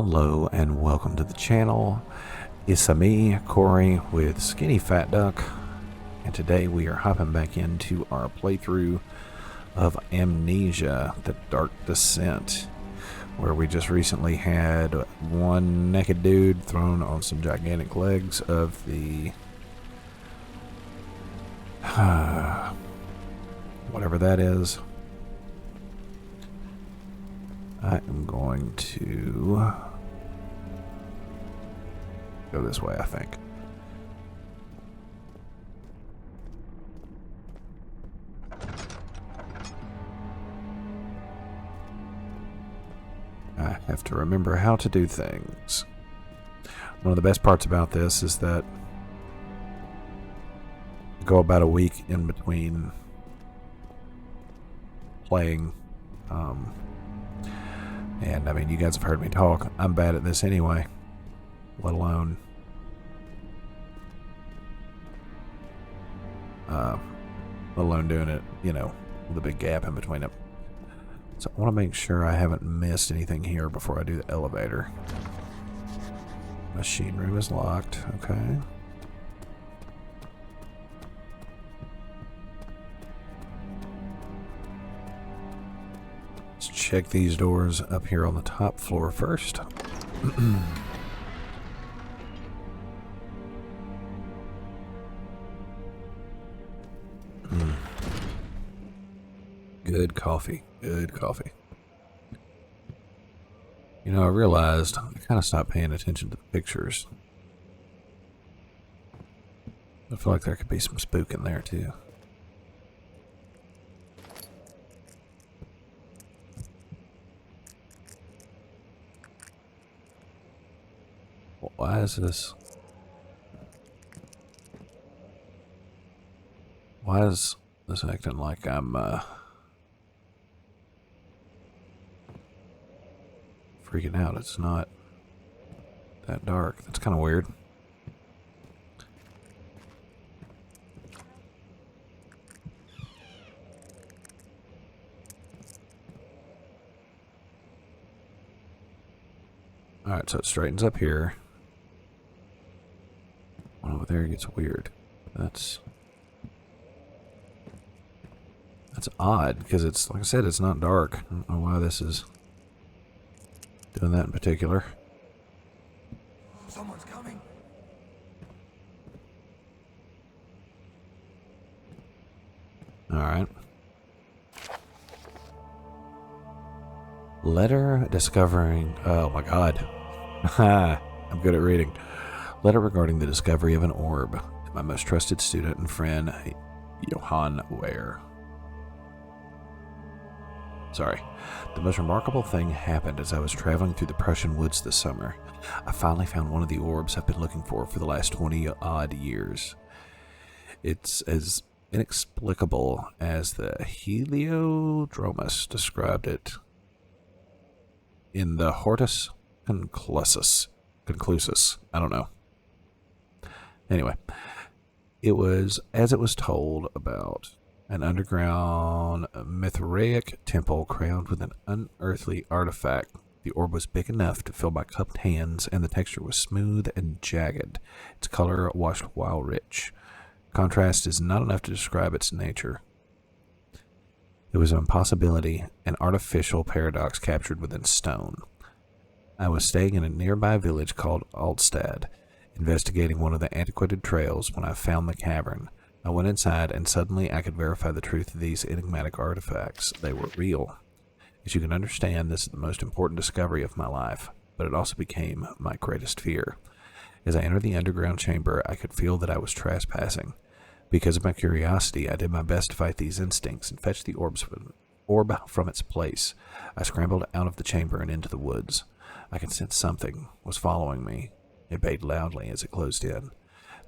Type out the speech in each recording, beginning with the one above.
Hello and welcome to the channel. It's me, Corey, with Skinnyfat Duck, and today we are hopping back into our playthrough of Amnesia, the Dark Descent, where we just recently had one naked dude thrown on some gigantic legs of the whatever that is. I am going to go this way, I think. I have to remember how to do things. One of the best parts about this is that I go about a week in between playing. And I mean, you guys have heard me talk. I'm bad at this anyway, let alone doing it, you know, with a big gap in between them. So I want to make sure I haven't missed anything here before I do the elevator. Machine room is locked. Okay. Let's check these doors up here on the top floor first. Good coffee. Good coffee. You know, I realized I kind of stopped paying attention to the pictures. I feel like there could be some spook in there too. Why is this? Why is this acting like I'm freaking out? It's not that dark. That's kind of weird. Alright, so it straightens up here. One over there gets weird. That's odd, because it's, like I said, it's not dark. I don't know why this is doing that in particular. Someone's coming. Alright. Letter discovering... Oh my god. I'm good at reading. Letter regarding the discovery of an orb to my most trusted student and friend, Johann Ware. Sorry. The most remarkable thing happened as I was traveling through the Prussian woods this summer. I finally found one of the orbs I've been looking for the last 20-odd years. It's as inexplicable as the Heliodromus described it in the Hortus Conclusus. I don't know. Anyway, it was as it was told about an underground Mithraic temple crowned with an unearthly artifact. The orb was big enough to fill my cupped hands, and the texture was smooth and jagged. Its color washed while rich. Contrast is not enough to describe its nature. It was an impossibility, an artificial paradox captured within stone. I was staying in a nearby village called Altstad, investigating one of the antiquated trails when I found the cavern. I went inside, and suddenly I could verify the truth of these enigmatic artifacts. They were real. As you can understand, this is the most important discovery of my life, but it also became my greatest fear. As I entered the underground chamber, I could feel that I was trespassing. Because of my curiosity, I did my best to fight these instincts and fetch the orb from its place. I scrambled out of the chamber and into the woods. I could sense something was following me. It bayed loudly as it closed in.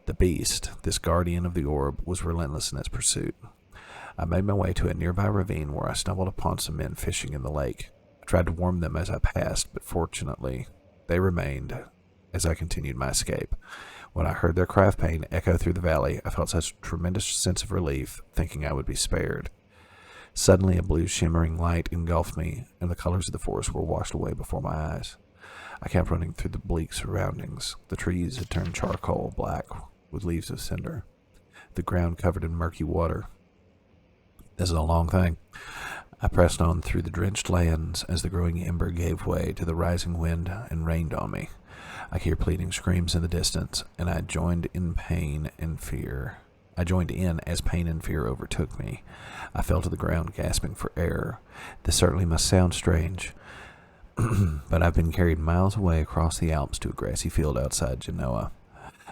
The beast, this guardian of the orb, was relentless in its pursuit. I made my way to a nearby ravine where I stumbled upon some men fishing in the lake. I tried to warn them as I passed, but fortunately, they remained as I continued my escape. When I heard their cry of pain echo through the valley, I felt such a tremendous sense of relief, thinking I would be spared. Suddenly, a blue shimmering light engulfed me, and the colors of the forest were washed away before my eyes. I kept running through the bleak surroundings. The trees had turned charcoal black with leaves of cinder. The ground covered in murky water. This is a long thing. I pressed on through the drenched lands as the growing ember gave way to the rising wind and rained on me. I hear pleading screams in the distance, and I joined in pain and fear. I joined in as pain and fear overtook me. I fell to the ground, gasping for air. This certainly must sound strange, but I've been carried miles away across the Alps to a grassy field outside Genoa.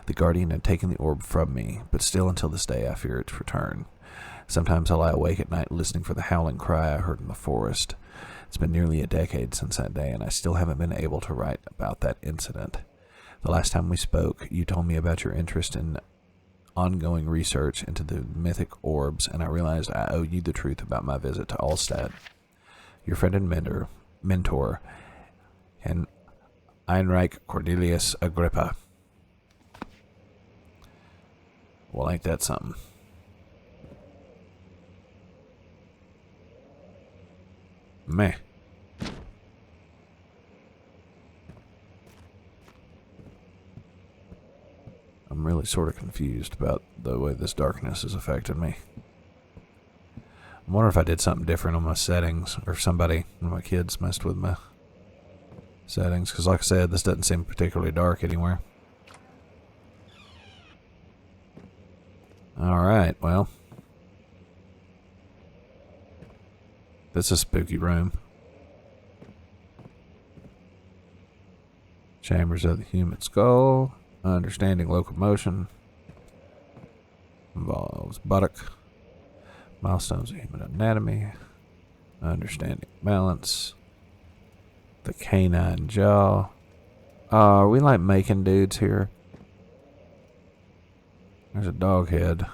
The Guardian had taken the orb from me, but still until this day I fear its return. Sometimes I lie awake at night listening for the howling cry I heard in the forest. It's been nearly a decade since that day, and I still haven't been able to write about that incident. The last time we spoke, you told me about your interest in ongoing research into the mythic orbs, and I realized I owe you the truth about my visit to Allstadt. Your friend and mentor, and Heinrich Cornelius Agrippa. Well, ain't that something? Meh. I'm really sort of confused about the way this darkness has affected me. I wonder if I did something different on my settings, or if somebody, one of my kids, messed with my settings, because like I said, this doesn't seem particularly dark anywhere. Alright, well. This is a spooky room. Chambers of the human skull. Understanding locomotion. Involves buttock. Milestones of human anatomy. Understanding balance. The canine jaw. Are we like making dudes here? There's a dog head.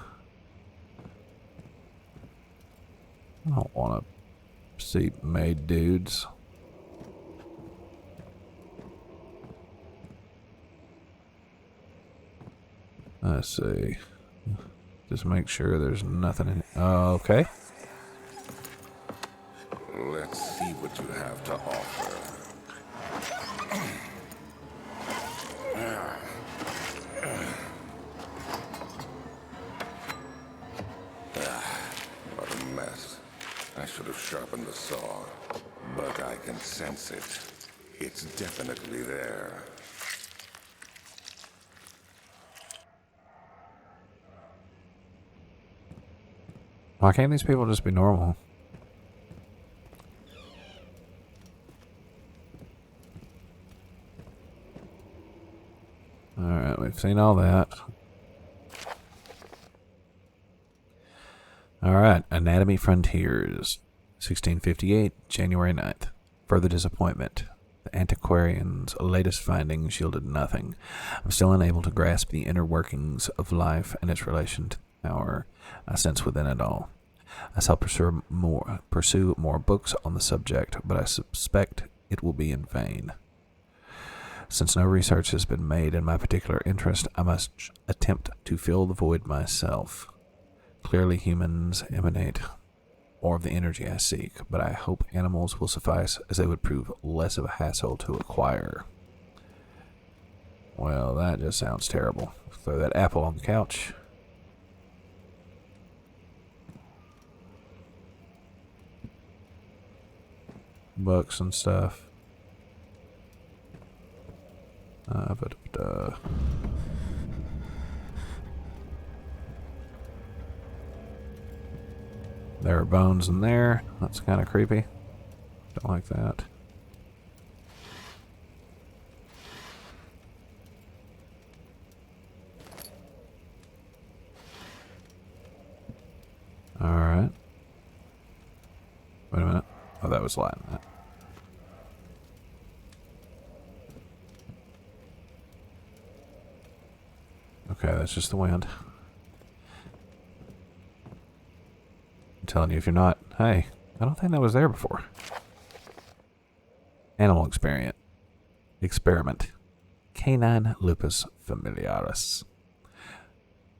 I don't want to see made dudes. Let's see. Just make sure there's nothing in. Okay. Let's see what you have to offer. What a mess. I should have sharpened the saw, but I can sense it. It's definitely there. Why can't these people just be normal? Alright, we've seen all that. Alright, Anatomy Frontiers, 1658, January 9th. Further disappointment. The antiquarian's latest findings yielded nothing. I'm still unable to grasp the inner workings of life and its relation to the power I sense within it all. I shall pursue more books on the subject, but I suspect it will be in vain. Since no research has been made in my particular interest, I must attempt to fill the void myself. Clearly humans emanate more of the energy I seek, but I hope animals will suffice, as they would prove less of a hassle to acquire. Well, that just sounds terrible. Throw that apple on the couch. Books and stuff. There are bones in there. That's kind of creepy. Don't like that. Alright. Wait a minute. Oh, that was Latin. Okay, that's just the wind. I'm telling you, if you're not... Hey, I don't think that was there before. Animal experiment. Canine lupus familiaris.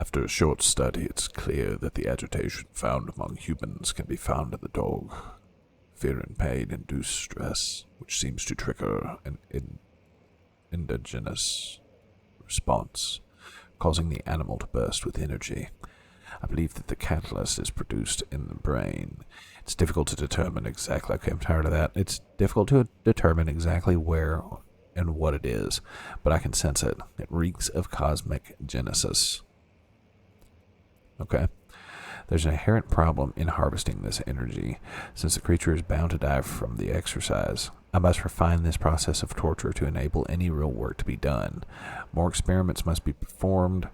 After a short study, it's clear that the agitation found among humans can be found in the dog. Fear and pain induce stress, which seems to trigger an endogenous response, causing the animal to burst with energy. I believe that the catalyst is produced in the brain. It's difficult to determine exactly. Okay, I'm tired of that. It's difficult to determine exactly where and what it is, but I can sense it. It reeks of cosmic genesis. Okay. There's an inherent problem in harvesting this energy, since the creature is bound to die from the exercise. I must refine this process of torture to enable any real work to be done. More experiments must be performed,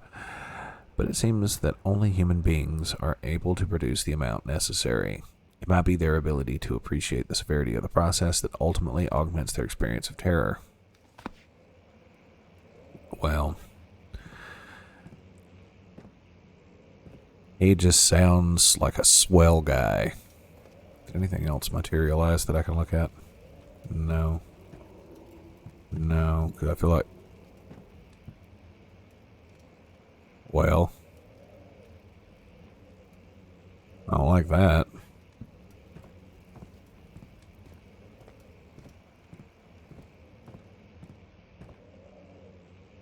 but it seems that only human beings are able to produce the amount necessary. It might be their ability to appreciate the severity of the process that ultimately augments their experience of terror. Well, he just sounds like a swell guy. Did anything else materialize that I can look at? No. No, because I feel like... Well, I don't like that.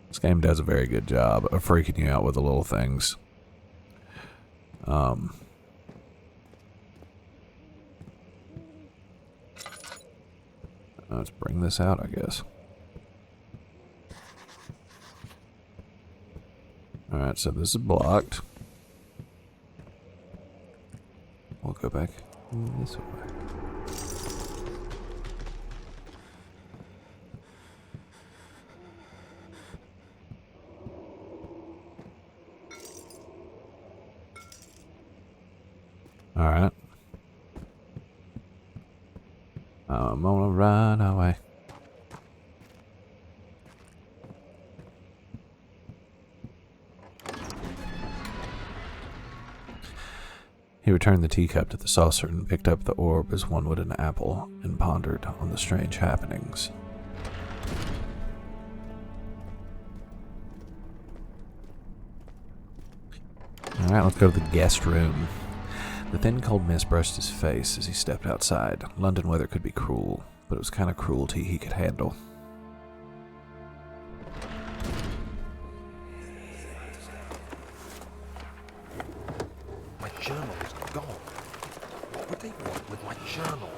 This game does a very good job of freaking you out with the little things. Let's bring this out, I guess. Alright, so this is blocked. We'll go back this way. Alright. I'm gonna run away. He returned the teacup to the saucer and picked up the orb as one would an apple and pondered on the strange happenings. Alright, let's go to the guest room. The thin cold mist brushed his face as he stepped outside. London weather could be cruel, but it was kind of cruelty he could handle. My journal is gone. What would they want with my journal?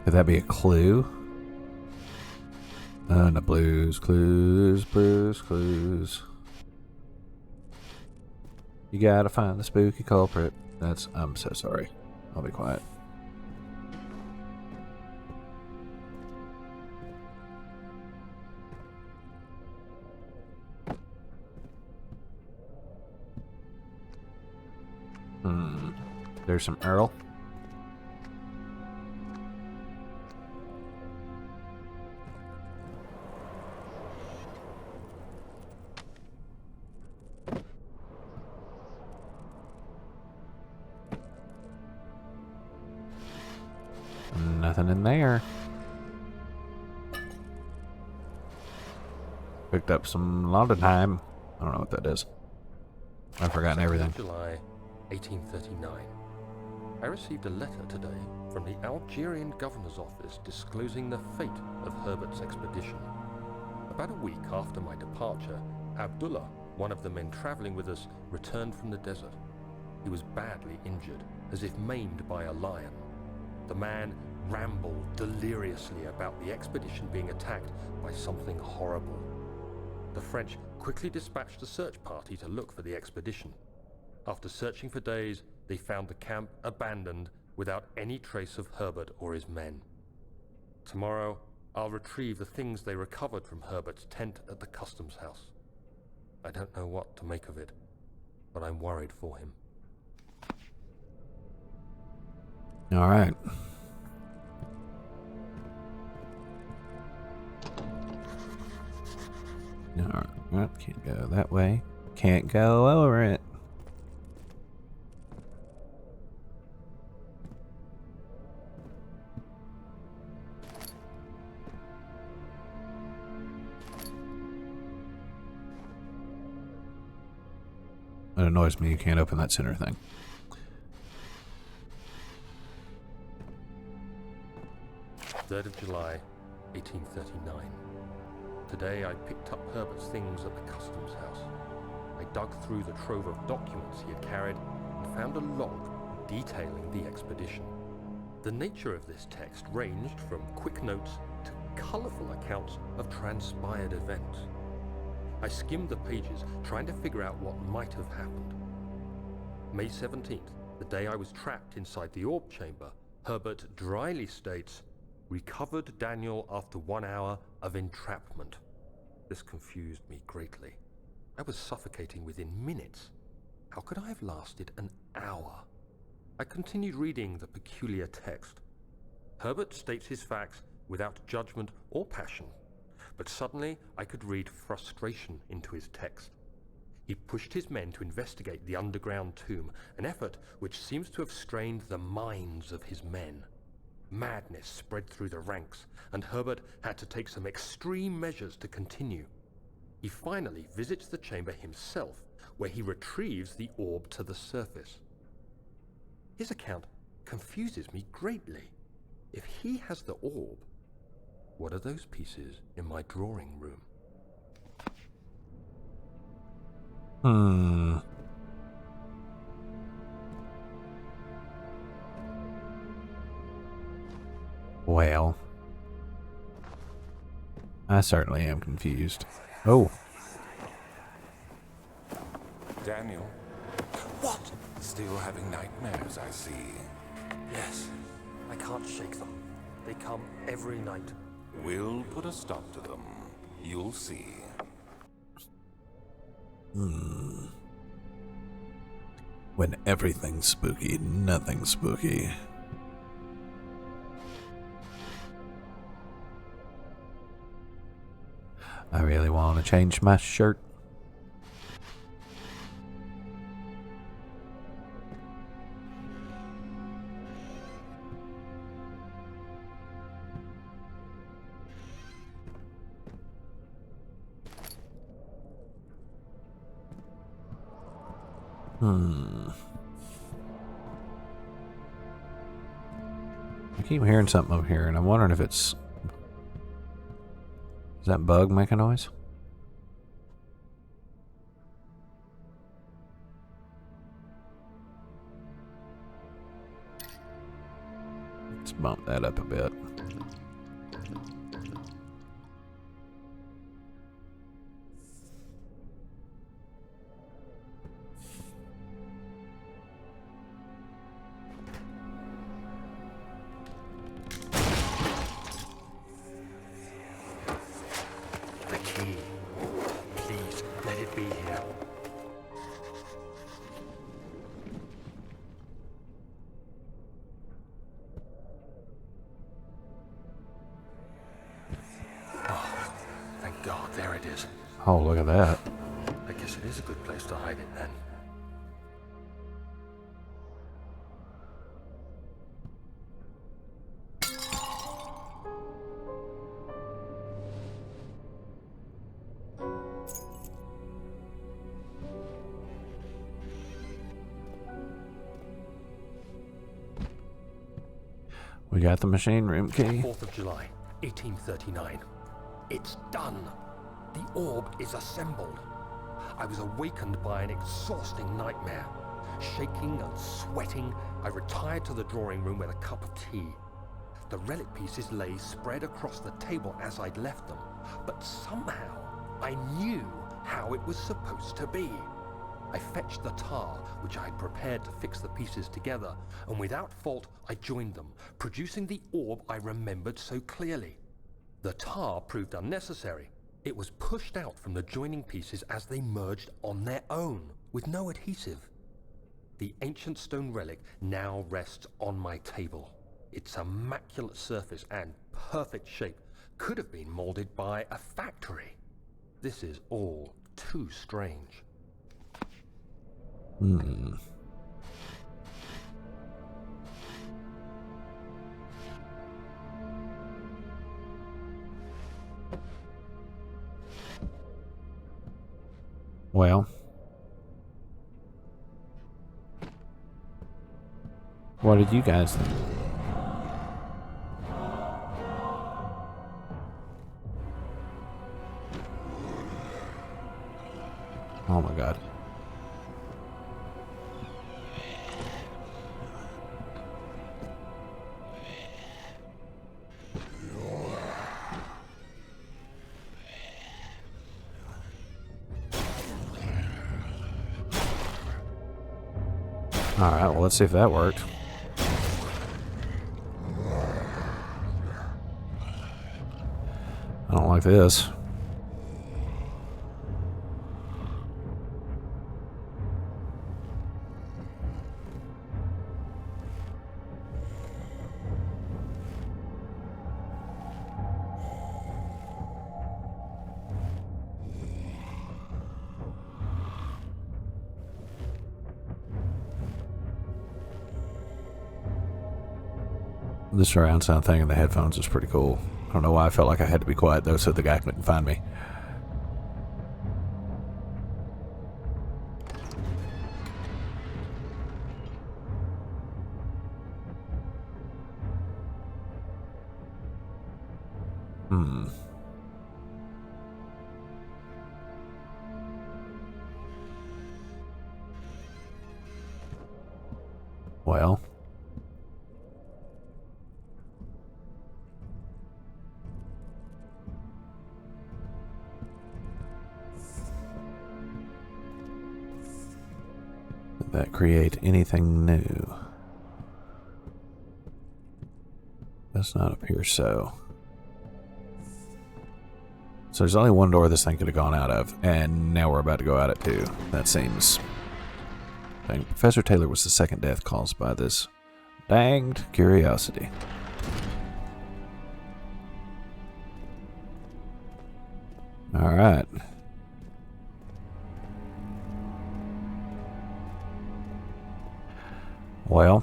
Could that be a clue? No, blues, clues, blues, clues. You gotta find the spooky culprit. I'm so sorry. I'll be quiet. There's some Earl. Nothing in there. Picked up some Londonheim. I don't know what that is. I've forgotten everything. July 1839. I received a letter today from the Algerian governor's office disclosing the fate of Herbert's expedition. About a week after my departure, Abdullah, one of the men traveling with us, returned from the desert. He was badly injured, as if maimed by a lion. The man rambled deliriously about the expedition being attacked by something horrible. The French quickly dispatched a search party to look for the expedition. After searching for days, they found the camp abandoned without any trace of Herbert or his men. Tomorrow, I'll retrieve the things they recovered from Herbert's tent at the customs house. I don't know what to make of it, but I'm worried for him. All right. All right. Can't go that way. Can't go over it. It annoys me you can't open that center thing. 3rd of July, 1839. Today I picked up Herbert's things at the customs house. I dug through the trove of documents he had carried and found a log detailing the expedition. The nature of this text ranged from quick notes to colourful accounts of transpired events. I skimmed the pages, trying to figure out what might have happened. May 17th, the day I was trapped inside the orb chamber, Herbert dryly states, "Recovered Daniel after 1 hour of entrapment." This confused me greatly. I was suffocating within minutes. How could I have lasted an hour? I continued reading the peculiar text. Herbert states his facts without judgment or passion, but suddenly I could read frustration into his text. He pushed his men to investigate the underground tomb, an effort which seems to have strained the minds of his men. Madness spread through the ranks, and Herbert had to take some extreme measures to continue. He finally visits the chamber himself, where he retrieves the orb to the surface. His account confuses me greatly. If he has the orb, what are those pieces in my drawing room? Well, I certainly am confused. Oh. Daniel? What? Still having nightmares, I see. Yes, I can't shake them. They come every night. We'll put a stop to them. You'll see. When everything's spooky, nothing's spooky. I really want to change my shirt. I keep hearing something over here, and I'm wondering if it's... Does that bug make a noise? Let's bump that up a bit. The key. Please, let it be here. Oh, thank God, there it is. Oh, look at that. I guess it is a good place to hide it then. We got the machine room key. 4th of July, 1839. It's done. The orb is assembled. I was awakened by an exhausting nightmare. Shaking and sweating, I retired to the drawing room with a cup of tea. The relic pieces lay spread across the table as I'd left them, but somehow I knew how it was supposed to be. I fetched the tar, which I had prepared to fix the pieces together, and without fault I joined them, producing the orb I remembered so clearly. The tar proved unnecessary. It was pushed out from the joining pieces as they merged on their own, with no adhesive. The ancient stone relic now rests on my table. Its immaculate surface and perfect shape could have been molded by a factory. This is all too strange. Well, what did you guys think? Oh my god. Alright, well, let's see if that worked. I don't like this. The surround sound thing in the headphones is pretty cool. I don't know why I felt like I had to be quiet though so the guy couldn't find me. Well. Did that create anything new? Does not appear so. So there's only one door this thing could have gone out of, and now we're about to go out it too. That seems... Dang. Professor Taylor was the second death caused by this danged curiosity. Alright. Well,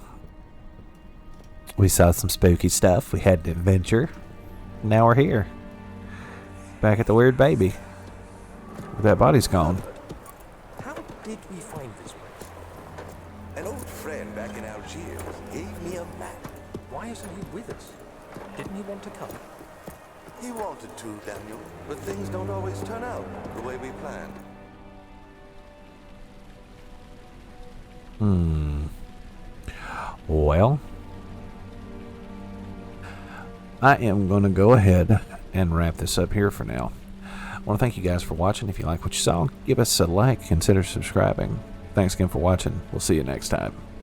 we saw some spooky stuff. We had an adventure. Now we're here. Back at the weird baby. That body's gone. How did we find this place? An old friend back in Algiers gave me a map. Why isn't he with us? Didn't he want to come? He wanted to, Daniel, but things don't always turn out the way we planned. Well, I am going to go ahead and wrap this up here for now. I want to thank you guys for watching. If you like what you saw, give us a like, consider subscribing. Thanks again for watching. We'll see you next time.